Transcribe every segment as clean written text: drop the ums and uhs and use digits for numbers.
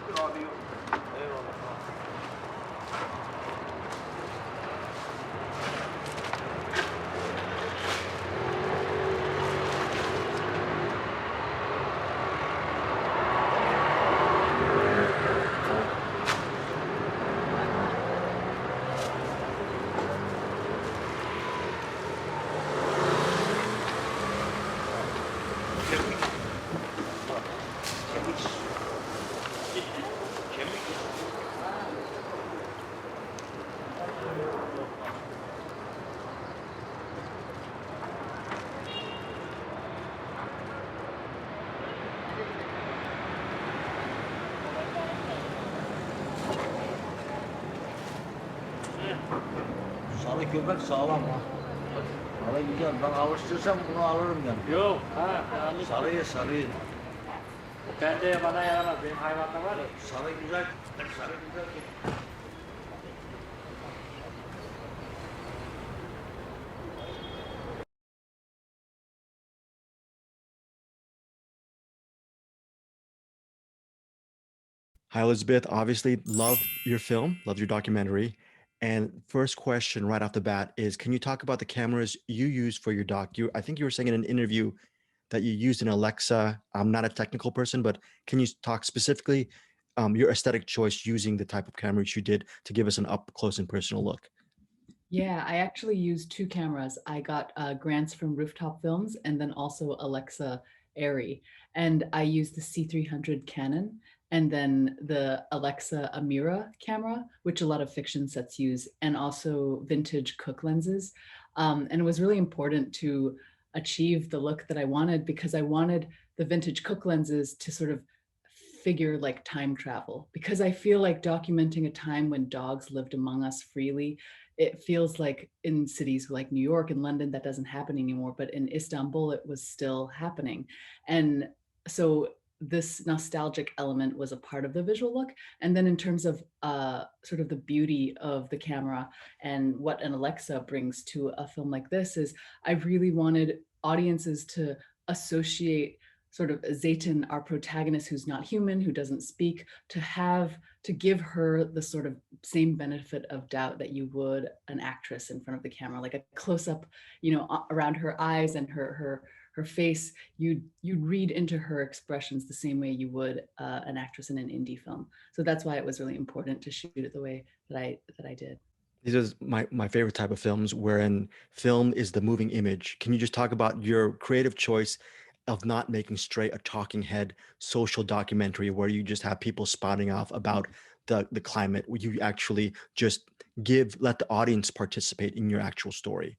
Eyvallah. Sarı köpek sağlam ha. Sarı güzel. Ben alıştırsam bunu alırım yani. Yok, yanlış. Sarıyı. Bende bana yaramaz. Benim hayvanda var ya. Sarı güzel. Sarı güzel. Hi, Elizabeth. Obviously, love your film, love your documentary. And first question right off the bat is, can you talk about the cameras you use for your doc? I think you were saying in an interview that you used an Alexa. I'm not a technical person, but can you talk specifically your aesthetic choice using the type of cameras you did to give us an up close and personal look? Yeah, I actually used two cameras. I got grants from Rooftop Films and then also Alexa Airy. And I used the C300 Canon and then the Alexa Amira camera, which a lot of fiction sets use, and also vintage Cooke lenses. And it was really important to achieve the look that I wanted because I wanted the vintage Cooke lenses to sort of figure like time travel, because I feel like documenting a time when dogs lived among us freely, it feels like in cities like New York and London that doesn't happen anymore, but in Istanbul it was still happening. And so this nostalgic element was a part of the visual look. And then in terms of sort of the beauty of the camera and what an Alexa brings to a film like this is, I really wanted audiences to associate sort of Zeytin, our protagonist who's not human, who doesn't speak, to give her the sort of same benefit of doubt that you would an actress in front of the camera, like a close up, around her eyes and her face. You'd read into her expressions the same way you would an actress in an indie film. So that's why it was really important to shoot it the way that I did. This is my favorite type of films, wherein film is the moving image. Can you just talk about your creative choice of not making straight a talking head social documentary where you just have people spouting off about the climate, where you actually just let the audience participate in your actual story?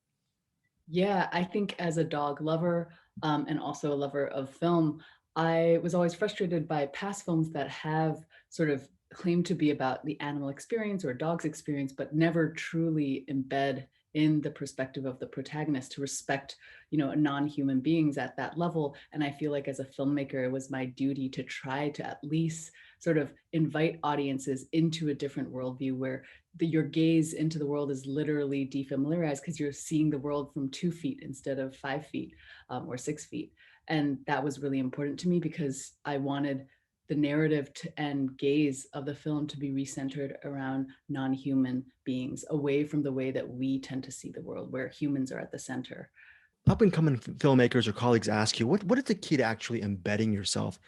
Yeah, I think as a dog lover and also a lover of film, I was always frustrated by past films that have sort of claimed to be about the animal experience or a dog's experience, but never truly embed in the perspective of the protagonist to respect, non-human beings at that level. And I feel like as a filmmaker, it was my duty to try to at least sort of invite audiences into a different worldview where your gaze into the world is literally defamiliarized because you're seeing the world from 2 feet instead of 5 feet or 6 feet. And that was really important to me because I wanted the narrative and gaze of the film to be recentered around non-human beings, away from the way that we tend to see the world, where humans are at the center. Up and coming filmmakers or colleagues ask you, what is the key to actually embedding yourself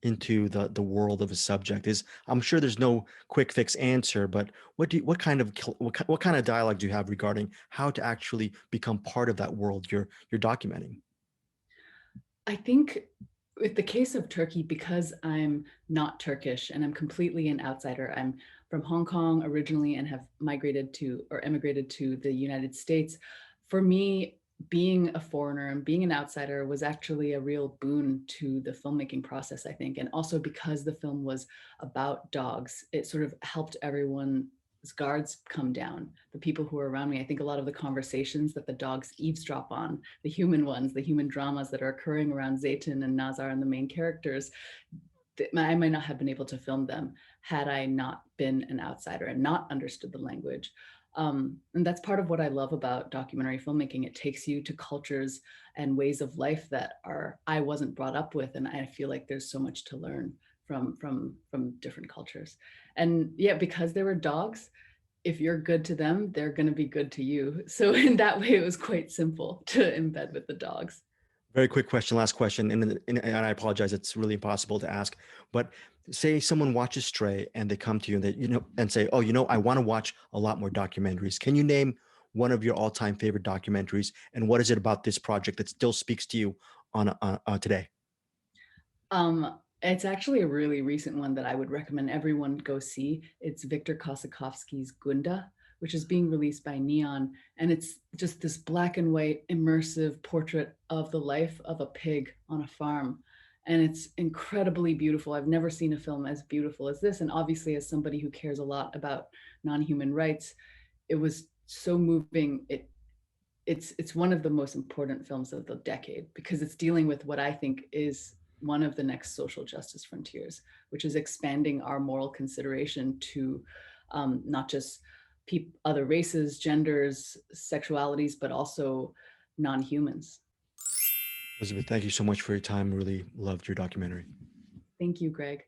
into the world of a subject? I'm sure there's no quick fix answer, but what kind of dialogue do you have regarding how to actually become part of that world you're documenting? I think with the case of Turkey, because I'm not Turkish and I'm completely an outsider, I'm from Hong Kong originally and have migrated to or emigrated to the United States. For me, being a foreigner and being an outsider was actually a real boon to the filmmaking process, I think. And also because the film was about dogs, it sort of helped everyone's guards come down, the people who are around me. I think a lot of the conversations that the dogs eavesdrop on, the human ones, the human dramas that are occurring around Zeytin and Nazar and the main characters, I might not have been able to film them had I not been an outsider and not understood the language. And that's part of what I love about documentary filmmaking. It takes you to cultures and ways of life that I wasn't brought up with. And I feel like there's so much to learn from different cultures. And yeah, because they were dogs, if you're good to them, they're going to be good to you. So in that way, it was quite simple to embed with the dogs. Very quick question, last question, and I apologize, it's really impossible to ask, but say someone watches Stray and they come to you and they, and say, oh, I want to watch a lot more documentaries. Can you name one of your all-time favorite documentaries, and what is it about this project that still speaks to you on today? It's actually a really recent one that I would recommend everyone go see. It's Viktor Kossakovsky's Gunda, which is being released by Neon. And it's just this black and white immersive portrait of the life of a pig on a farm. And it's incredibly beautiful. I've never seen a film as beautiful as this. And obviously, as somebody who cares a lot about non-human rights, it was so moving. It's one of the most important films of the decade because it's dealing with what I think is one of the next social justice frontiers, which is expanding our moral consideration to not just other races, genders, sexualities, but also non-humans. Elizabeth, thank you so much for your time. Really loved your documentary. Thank you, Greg.